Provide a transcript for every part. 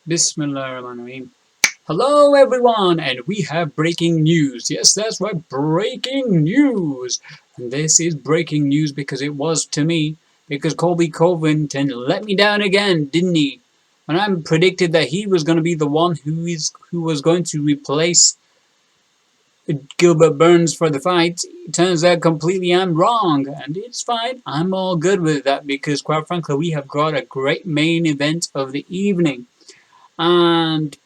Bismillahirrahmanirrahim. Hello everyone, and we have breaking news. Yes, that's right, breaking news. And this is breaking news because it was to me, because Colby Covington let me down again, didn't he? When I predicted that he was going to be the one who was going to replace Gilbert Burns for the fight, it turns out completely I'm wrong, and it's fine. I'm all good with that because, quite frankly, we have got a great main event of the evening. And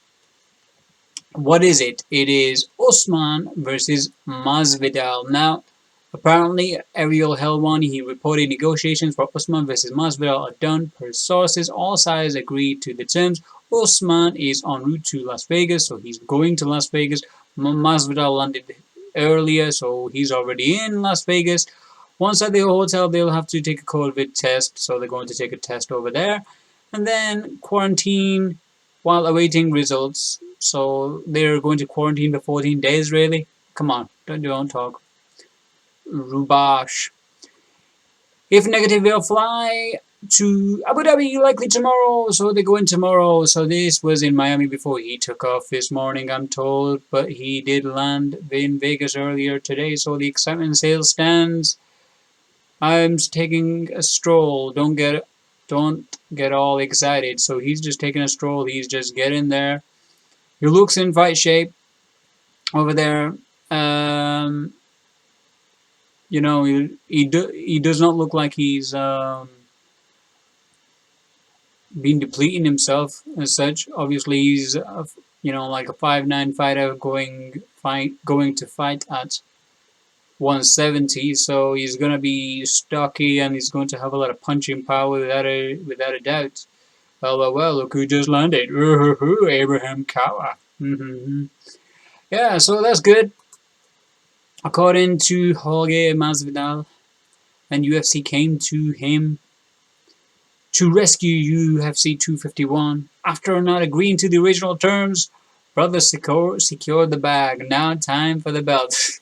what is it? It is Usman versus Masvidal. Now, apparently, Ariel Helwani, he reported negotiations for Usman versus Masvidal are done per sources. All sides agreed to the terms. Usman is en route to Las Vegas, so he's going to Las Vegas. Masvidal landed earlier, so he's already in Las Vegas. Once at the hotel, they'll have to take a COVID test, so they're going to take a test over there. And then quarantine while awaiting results. So they're going to quarantine for 14 days, really? Come on, don't talk. Rubash. If negative, they'll fly to Abu Dhabi likely tomorrow. So they go in tomorrow. So this was in Miami before he took off this morning, I'm told. But he did land in Vegas earlier today. So the excitement sales stands. I'm taking a stroll. Don't get all excited. So he's just taking a stroll. He's just getting there. He looks in fight shape over there. He does not look like he's been depleting himself as such. Obviously, he's like a 5'9" fighter going to fight at 170, so he's gonna be stocky and he's going to have a lot of punching power without a doubt. Well, look who just landed. Abraham Kawa. Yeah, so that's good. According to Jorge Masvidal, and UFC came to him to rescue UFC 251. After not agreeing to the original terms, brother secured the bag. Now time for the belt.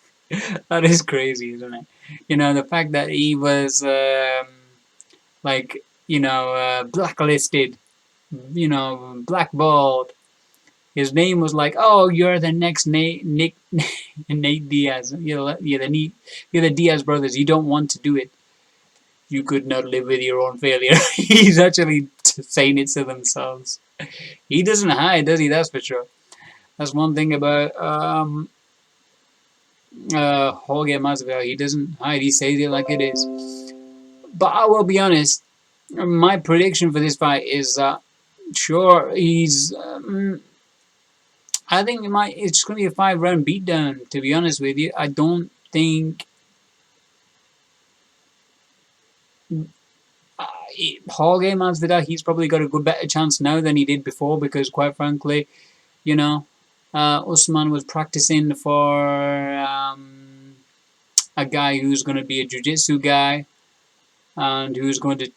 That is crazy, isn't it? The fact that he was blacklisted, blackballed. His name was like, oh, you're the next Nate Diaz. You're the Diaz brothers. You don't want to do it. You could not live with your own failure. He's actually saying it to themselves. He doesn't hide, does he? That's for sure. That's one thing about Jorge Masvidal. He doesn't hide. He says it like it is. But I will be honest. My prediction for this fight is that sure he's. I think it's going to be a 5-round beatdown. To be honest with you, I don't think Jorge Masvidal, he's probably got a better chance now than he did before because, quite frankly, Usman was practicing for a guy who's going to be a jiu-jitsu guy and who's going to,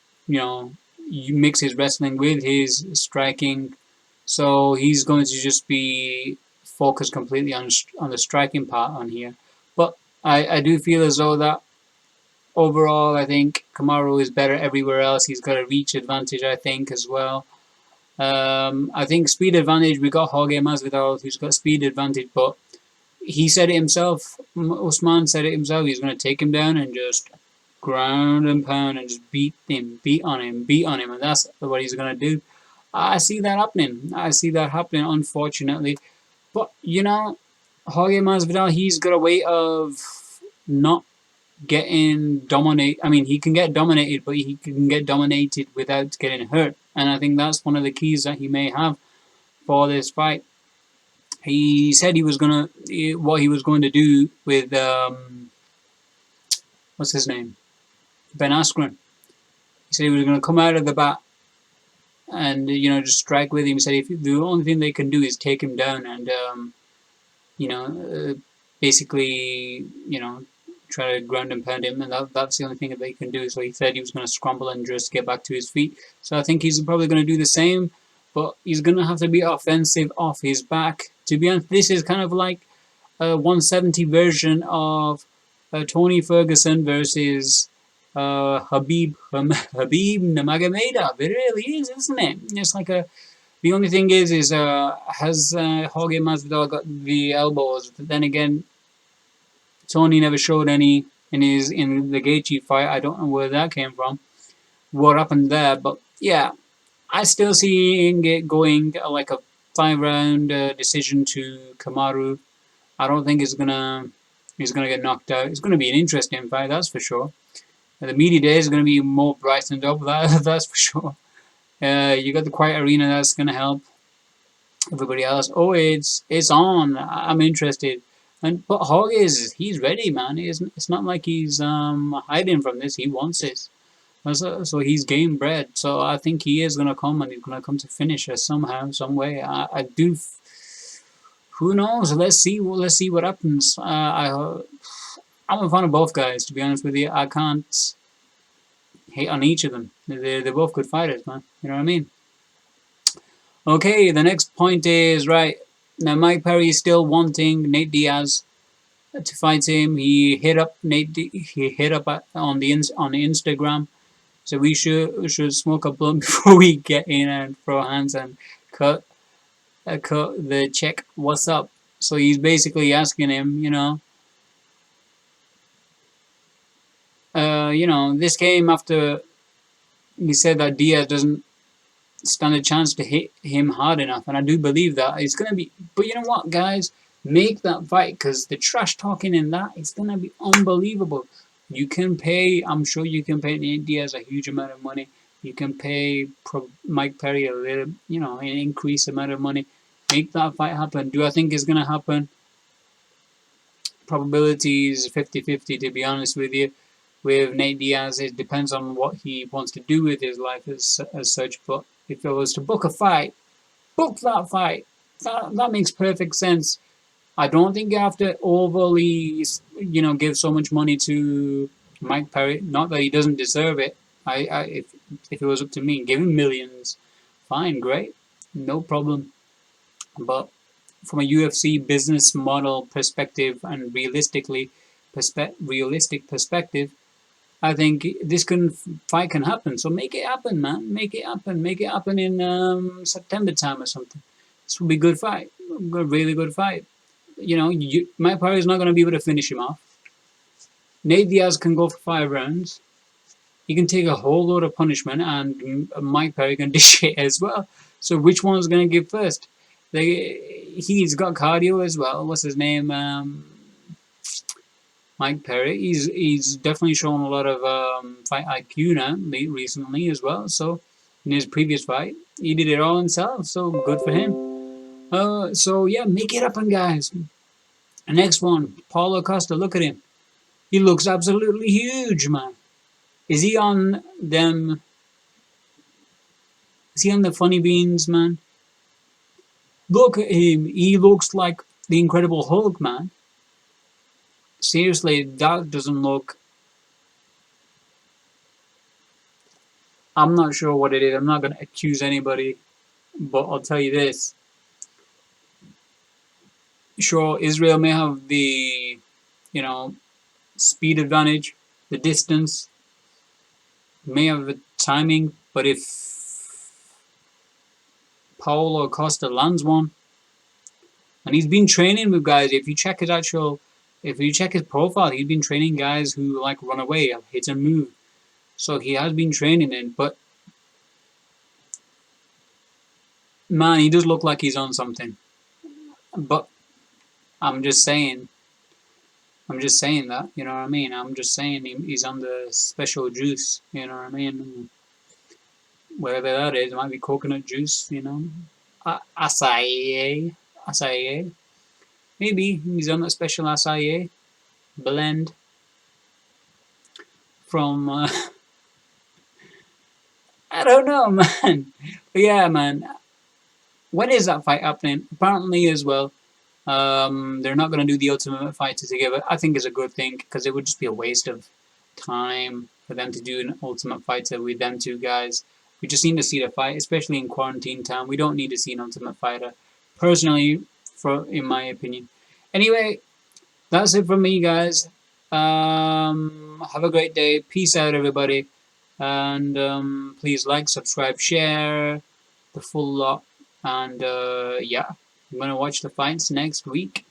mix his wrestling with his striking. So he's going to just be focused completely on the striking part on here. But I do feel as though that overall, I think Kamaru is better everywhere else. He's got a reach advantage, I think, as well. I think speed advantage, we got Jorge Masvidal, who's got speed advantage, but he said it himself, Usman said it himself, he's going to take him down and just ground and pound and just beat on him, and that's what he's going to do. I see that happening, unfortunately. But, Jorge Masvidal, he's got a way of not getting dominated. I mean, he can get dominated, but he can get dominated without getting hurt. And I think that's one of the keys that he may have for this fight. He said what he was going to do with, what's his name? Ben Askren. He said he was going to come out of the bat and, just strike with him. He said if the only thing they can do is take him down and, basically, try to ground and pound him, and that's the only thing that they can do. So he said he was going to scramble and just get back to his feet. So I think he's probably going to do the same, but he's going to have to be offensive off his back. To be honest, this is kind of like a 170 version of Tony Ferguson versus Habib Nurmagomedov. It really is, isn't it? It's like a The only thing is has Jorge Masvidal got the elbows? But then again, Tony never showed any in the Gaethje fight. I don't know where that came from. What happened there? But yeah, I still see it going like a 5 round decision to Kamaru. I don't think he's gonna get knocked out. It's gonna be an interesting fight, that's for sure. The media day is gonna be more brightened up. That's for sure. You got the quiet arena that's gonna help everybody else. Oh, it's on. I'm interested. And but Hog he's ready, man. It's not like he's hiding from this. He wants this. So he's game bred. So I think he is gonna come and he's gonna come to finish us somehow, some way. I do. Who knows? Let's see. Let's see what happens. I'm a fan of both guys. To be honest with you, I can't hate on each of them. They're both good fighters, man. You know what I mean? Okay, the next point is right now. Mike Perry is still wanting Nate Diaz to fight him. He hit up He hit up on the Instagram. So we should smoke a blunt before we get in and throw hands and cut cut the check. What's up? So he's basically asking him, this came after he said that Diaz doesn't stand a chance to hit him hard enough, and I do believe that it's gonna be. But you know what, guys, make that fight because the trash talking in that is gonna be unbelievable. You can pay. I'm sure you can pay Nate Diaz a huge amount of money. You can pay Mike Perry a little, an increased amount of money. Make that fight happen. Do I think it's gonna happen? Probability is 50-50, to be honest with you. With Nate Diaz, it depends on what he wants to do with his life as such. But if it was to book a fight, book that fight. That makes perfect sense. I don't think you have to overly, give so much money to Mike Perry. Not that he doesn't deserve it. If it was up to me, give him millions. Fine, great, no problem. But from a UFC business model perspective and realistic perspective, I think this fight can happen. So make it happen, man. Make it happen. Make it happen in September time or something. This will be a good fight. A really good fight. Mike Perry is not going to be able to finish him off. Nate Diaz can go for 5 rounds. He can take a whole load of punishment, and Mike Perry can dish it as well. So which one's going to give first? He's got cardio as well. What's his name? Mike Perry. He's definitely shown a lot of fight IQ now recently as well. So in his previous fight, he did it all himself. So good for him. So yeah, make it happen, guys. Next one, Paulo Costa. Look at him. He looks absolutely huge, man. Is he on them? Is he on the funny beans, man? Look at him. He looks like the Incredible Hulk, man. Seriously, that doesn't look. I'm not sure what it is. I'm not going to accuse anybody, but I'll tell you this. Sure, Israel may have the, speed advantage, the distance, may have the timing, but if Paulo Costa lands one, and he's been training with guys, if you check his profile, he's been training guys who like run away, hit and move. So he has been training it, but man, he does look like he's on something. But I'm just saying that, you know what I mean? I'm just saying he's on the special juice, you know what I mean? Whatever that is, it might be coconut juice, Acai. Maybe he's on that special acai blend from, I don't know, man. But yeah, man. When is that fight happening? Apparently as well. They're not going to do the Ultimate Fighter together. I think it's a good thing because it would just be a waste of time for them to do an Ultimate Fighter with them two guys. We just need to see the fight, especially in quarantine time. We don't need to see an Ultimate Fighter, personally, in my opinion. Anyway, that's it from me, guys. Have a great day. Peace out, everybody. And please like, subscribe, share, the full lot. And yeah, I'm gonna watch the fights next week.